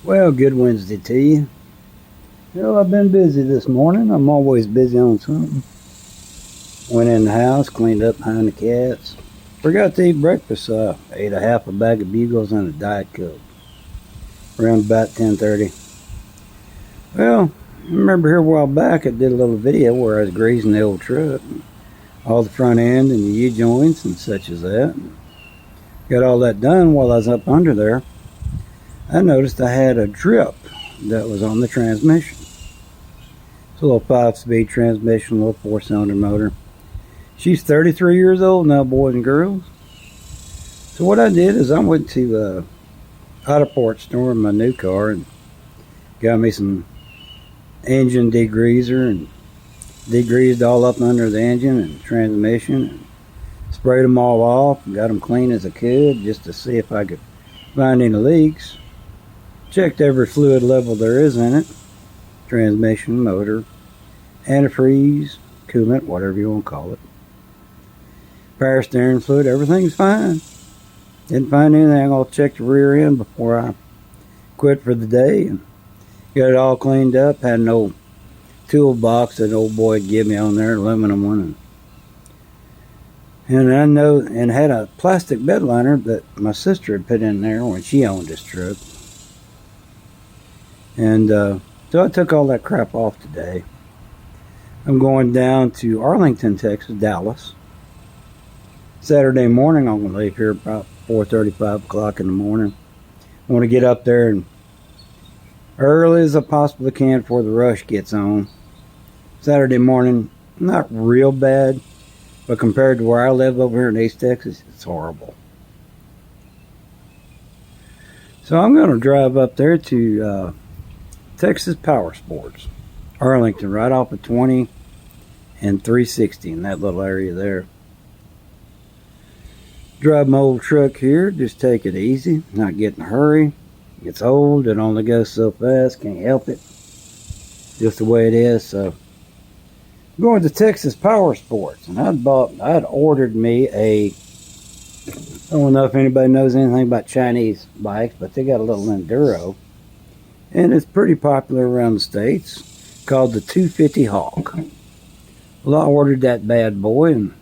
Well, good Wednesday to you. Well, I've been busy this morning. I'm always busy on something. Went in the house, cleaned up behind the cats. Forgot to eat breakfast, so I ate a half a bag of Bugles and a Diet Coke. Around about 10:30. Well, I remember here a while back I did a little video where I was greasing the old truck. All the front end and the U-joints and such as that. Got all that done while I was up under there. I noticed I had a drip that was on the transmission. It's a little 5-speed transmission, a little 4-cylinder motor. She's 33 years old now, boys and girls. So what I did is I went to Autoport store in my new car and got me some engine degreaser and degreased all up under the engine and transmission and sprayed them all off and got them clean as I could just to see if I could find any leaks. Checked every fluid level there is in it. Transmission, motor, antifreeze, coolant, whatever you want to call it. Power steering fluid, everything's fine. Didn't find anything. I'll check the rear end before I quit for the day. And got it all cleaned up. Had an old toolbox that old boy gave me on there, aluminum one. And I know, and had a plastic bed liner that my sister had put in there when she owned this truck. And so I took all that crap off today. I'm going down to Arlington, Texas, Dallas. Saturday morning, I'm going to leave here about 4:30, 5 o'clock in the morning. I want to get up there and early as I possibly can before the rush gets on. Saturday morning, not real bad, but compared to where I live over here in East Texas, it's horrible. So I'm going to drive up there to Texas Power Sports, Arlington, right off of 20 and 360 in that little area there. Drive my old truck here, just take it easy, not get in a hurry. It's old, it only goes so fast, can't help it. Just the way it is. So I'm going to Texas Power Sports, and I'd ordered me I don't know if anybody knows anything about Chinese bikes, but they got a little enduro. And it's pretty popular around the States, called the 250 Hawk. Well, I ordered that bad boy and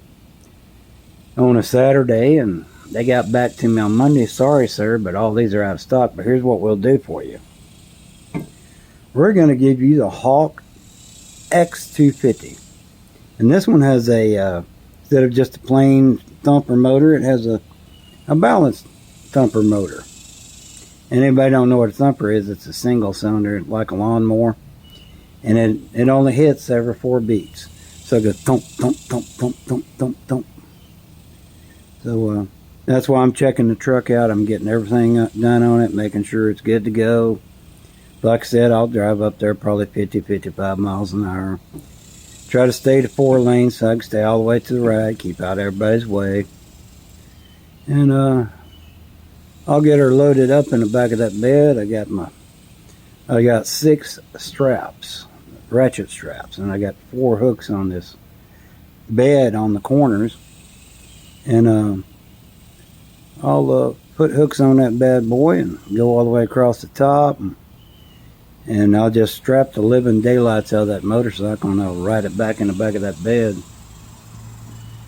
on a Saturday, and they got back to me on Monday. Sorry, sir, but all these are out of stock, but here's what we'll do for you. We're going to give you the Hawk X250. And this one has a, instead of just a plain thumper motor, it has a balanced thumper motor. And anybody don't know what a thumper is, it's a single cylinder like a lawnmower. And it only hits every 4 beats. So it goes thump, thump, thump, thump, thump, thump, thump. So that's why I'm checking the truck out. I'm getting everything done on it, making sure it's good to go. Like I said, I'll drive up there probably 50, 55 miles an hour. Try to stay to 4 lanes so I can stay all the way to the right, keep out everybody's way. And I'll get her loaded up in the back of that bed. I got 6 straps, ratchet straps, and I got 4 hooks on this bed on the corners. And I'll put hooks on that bad boy and go all the way across the top. And I'll just strap the living daylights out of that motorcycle and I'll ride it back in the back of that bed.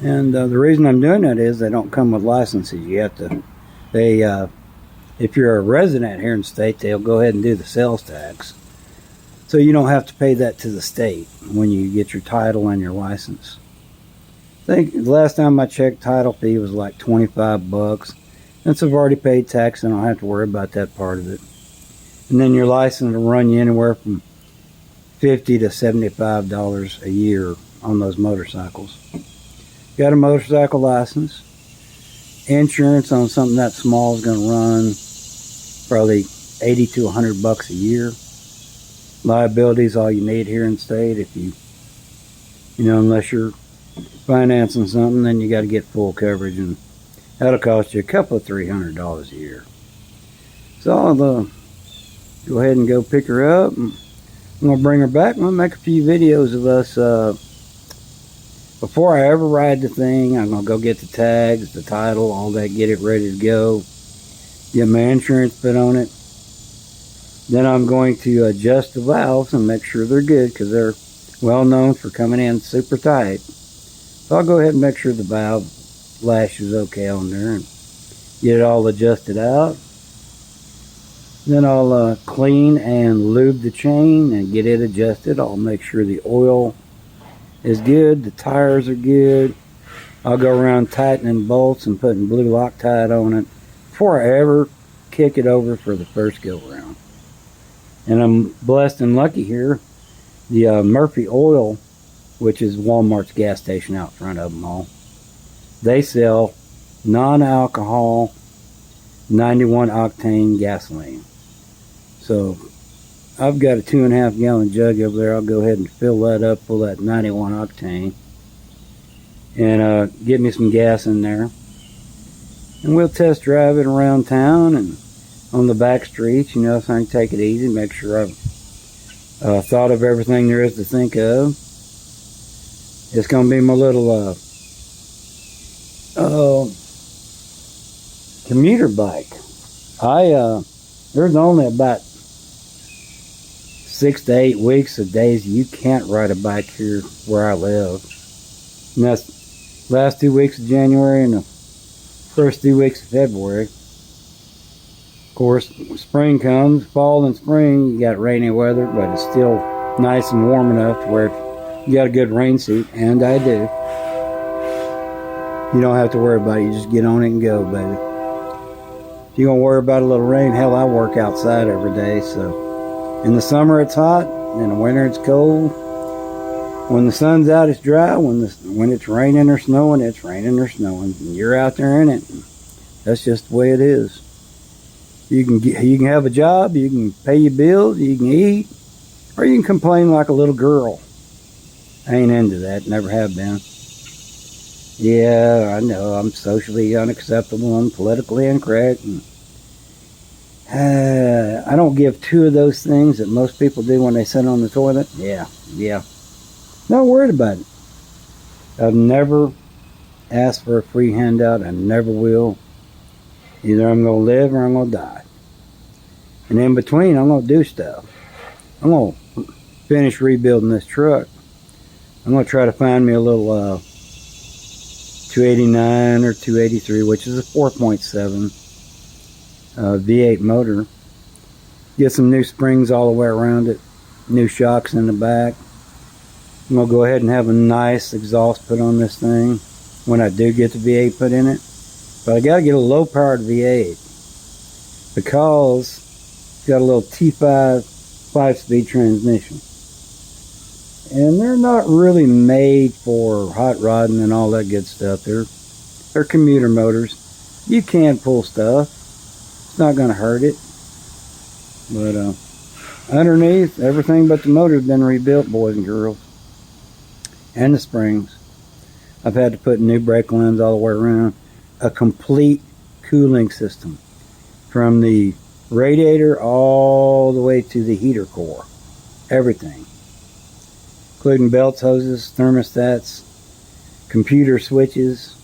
And the reason I'm doing that is they don't come with licenses. You have to, if you're a resident here in the state, they'll go ahead and do the sales tax. So you don't have to pay that to the state when you get your title and your license. I think the last time I checked, title fee was like $25. Since I've already paid tax, I don't have to worry about that part of it. And then your license will run you anywhere from $50 to $75 a year on those motorcycles. Got a motorcycle license. Insurance on something that small is going to run probably $80 to $100 a year. Liability is all you need here in the state. If unless you're financing something, then you got to get full coverage, and that'll cost you a couple of $300 a year. So I'll go ahead and go pick her up. And I'm going to bring her back. I'm going to make a few videos of us before I ever ride the thing. I'm going to go get the tags, the title, all that, get it ready to go. Get my insurance put on it. Then I'm going to adjust the valves and make sure they're good, because they're well known for coming in super tight. So I'll go ahead and make sure the valve lash is okay on there and get it all adjusted out. Then I'll clean and lube the chain and get it adjusted. I'll make sure the oil is good, the tires are good. I'll go around tightening bolts and putting blue Loctite on it before I ever kick it over for the first go round. And I'm blessed and lucky here. The Murphy Oil, which is Walmart's gas station out front of them all, they sell non-alcohol 91 octane gasoline. So I've got a 2.5 gallon jug over there. I'll go ahead and fill that up full of that 91 octane and get me some gas in there. And we'll test drive it around town and on the back streets, you know, so I can take it easy, make sure I've thought of everything there is to think of. It's going to be my little commuter bike. There's only about 6 to 8 weeks of days you can't ride a bike here where I live. And that's last 2 weeks of January and the first 2 weeks of February. Of course, when spring comes, fall and spring, you got rainy weather, but it's still nice and warm enough to where you got a good rain suit, and I do. You don't have to worry about it. You just get on it and go, baby. If you're going to worry about a little rain, hell, I work outside every day. So in the summer, it's hot. In the winter, it's cold. When the sun's out, it's dry. When it's raining or snowing, it's raining or snowing. And you're out there in it. That's just the way it is. You can have a job, you can pay your bills, you can eat, or you can complain like a little girl. I ain't into that, never have been. Yeah, I know, I'm socially unacceptable and politically incorrect. And, I don't give 2 of those things that most people do when they sit on the toilet. Yeah. Not worried about it. I've never asked for a free handout. I never will. Either I'm going to live or I'm going to die. And in between, I'm going to do stuff. I'm going to finish rebuilding this truck. I'm going to try to find me a little 289 or 283, which is a 4.7 V8 motor. Get some new springs all the way around it. New shocks in the back. I'm going to go ahead and have a nice exhaust put on this thing when I do get the V8 put in it. But I got to get a low-powered V8 because it's got a little T5 5-speed transmission. And they're not really made for hot rodding and all that good stuff. They're commuter motors. You can pull stuff. It's not going to hurt it. But underneath, everything but the motor has been rebuilt, boys and girls. And the springs. I've had to put new brake lines all the way around. A complete cooling system from the radiator all the way to the heater core. Everything. Including belts, hoses, thermostats, computer switches,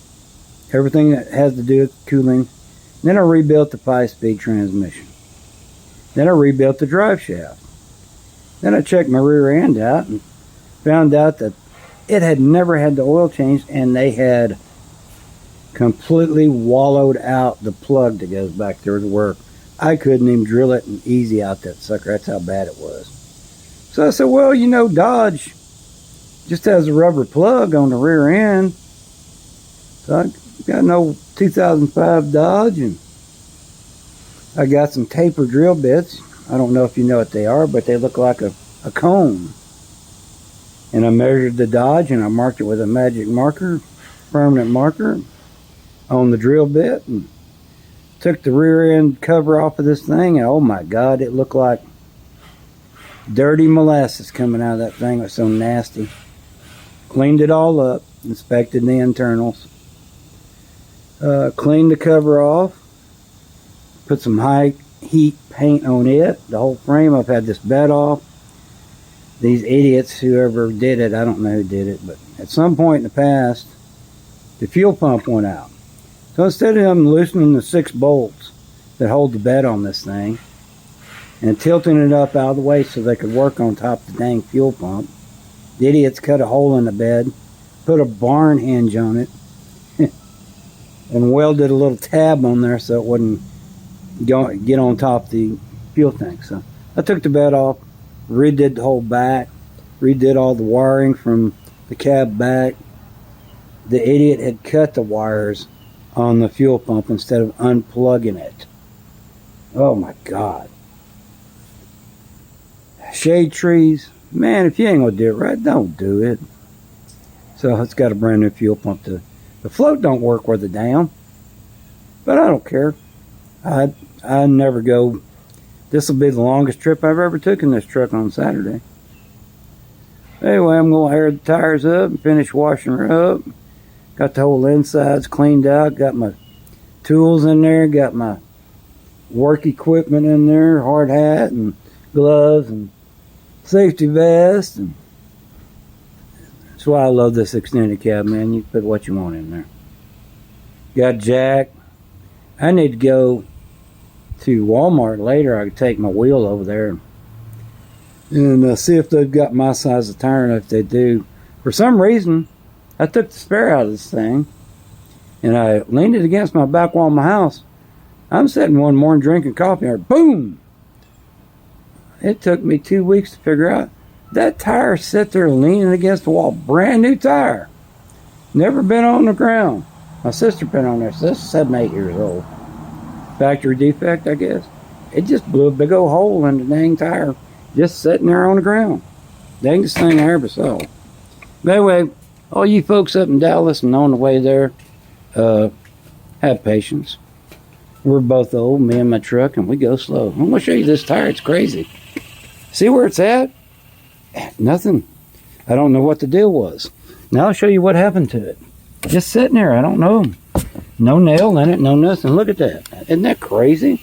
everything that has to do with cooling. Then I rebuilt the 5-speed transmission. Then I rebuilt the drive shaft. Then I checked my rear end out and found out that it had never had the oil changed, and they had completely wallowed out the plug that goes back there to work. I couldn't even drill it and easy out that sucker. That's how bad it was. So I said, well, you know, Dodge just has a rubber plug on the rear end. So I got an old 2005 Dodge, and I got some taper drill bits. I don't know if you know what they are, but they look like a cone. And I measured the Dodge, and I marked it with a magic marker, permanent marker, on the drill bit, and took the rear end cover off of this thing, and oh my God, it looked like dirty molasses coming out of that thing. It was so nasty. Cleaned it all up, inspected the internals, cleaned the cover off, put some high heat paint on it, the whole frame. I've had this bed off. These idiots, whoever did it, I don't know who did it, but at some point in the past, the fuel pump went out. So instead of them loosening the 6 bolts that hold the bed on this thing, and tilting it up out of the way so they could work on top of the dang fuel pump. The idiots cut a hole in the bed, put a barn hinge on it, and welded a little tab on there so it wouldn't get on top of the fuel tank. So I took the bed off, redid the whole back, redid all the wiring from the cab back. The idiot had cut the wires on the fuel pump instead of unplugging it. Oh my God. Shade trees. Man, if you ain't gonna do it right, don't do it. So it's got a brand new fuel pump. The float don't work worth a damn. But I don't care. I never go. This will be the longest trip I've ever took in this truck on Saturday. Anyway, I'm going to air the tires up and finish washing her up. Got the whole insides cleaned out. Got my tools in there. Got my work equipment in there. Hard hat and gloves and safety vest. And that's why I love this extended cab, man. You can put what you want in there. Got jack. I need to go to Walmart later. I could take my wheel over there and see if they've got my size of tire. And if they do, for some reason, I took the spare out of this thing and I leaned it against my back wall of my house. I'm sitting one morning drinking coffee and boom! It took me 2 weeks to figure out that tire sat there leaning against the wall. Brand new tire. Never been on the ground. My sister been on there, so this is 7, 8 years old. Factory defect, I guess. It just blew a big old hole in the dang tire, just sitting there on the ground. Dangest thing I ever saw. But anyway, all you folks up in Dallas and on the way there, have patience. We're both old, me and my truck, and we go slow. I'm gonna show you this tire. It's crazy. See where it's at? Nothing. I don't know what the deal was. Now I'll show you what happened to it. Just sitting there, I don't know. No nail in it, no nothing. Look at that. Isn't that crazy?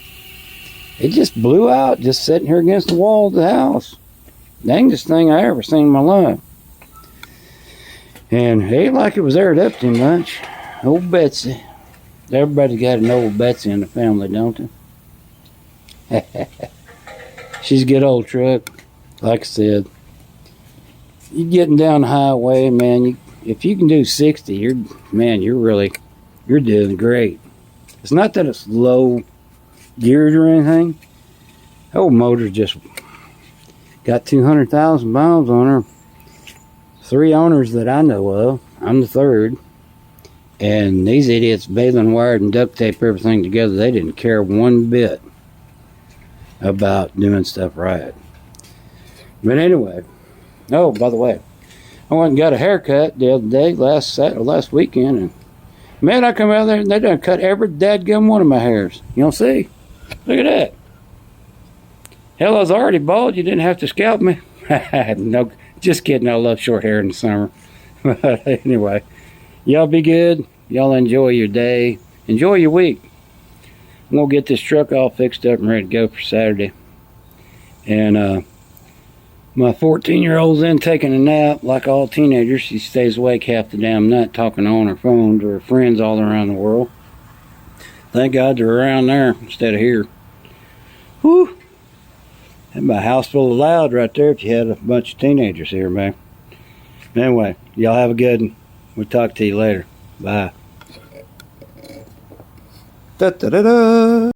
It just blew out, just sitting here against the wall of the house. Dangest thing I ever seen in my life. And it ain't like it was aired up too much. Old Betsy. Everybody got an old Betsy in the family, don't they? She's a good old truck. Like I said, you getting down the highway, man, if you can do 60, you're doing great. It's not that it's low geared or anything. Old motor's just got 200,000 miles on her. 3 owners that I know of. I'm the third. And these idiots baling wired and duct tape everything together. They didn't care one bit about doing stuff right. But anyway, oh, by the way, I went and got a haircut the other day, last weekend, and man, I come out there and they done cut every dadgum one of my hairs. You don't see? Look at that. Hell, I was already bald. You didn't have to scalp me. No, just kidding. I love short hair in the summer. But anyway, y'all be good. Y'all enjoy your day. Enjoy your week. I'm going to get this truck all fixed up and ready to go for Saturday. And my 14-year-old's in taking a nap like all teenagers. She stays awake half the damn night talking on her phone to her friends all around the world. Thank God they're around there instead of here. Whew. That'd be a house full of loud right there if you had a bunch of teenagers here, man. Anyway, y'all have a good one. We'll talk to you later. Bye. Da, da, da, da.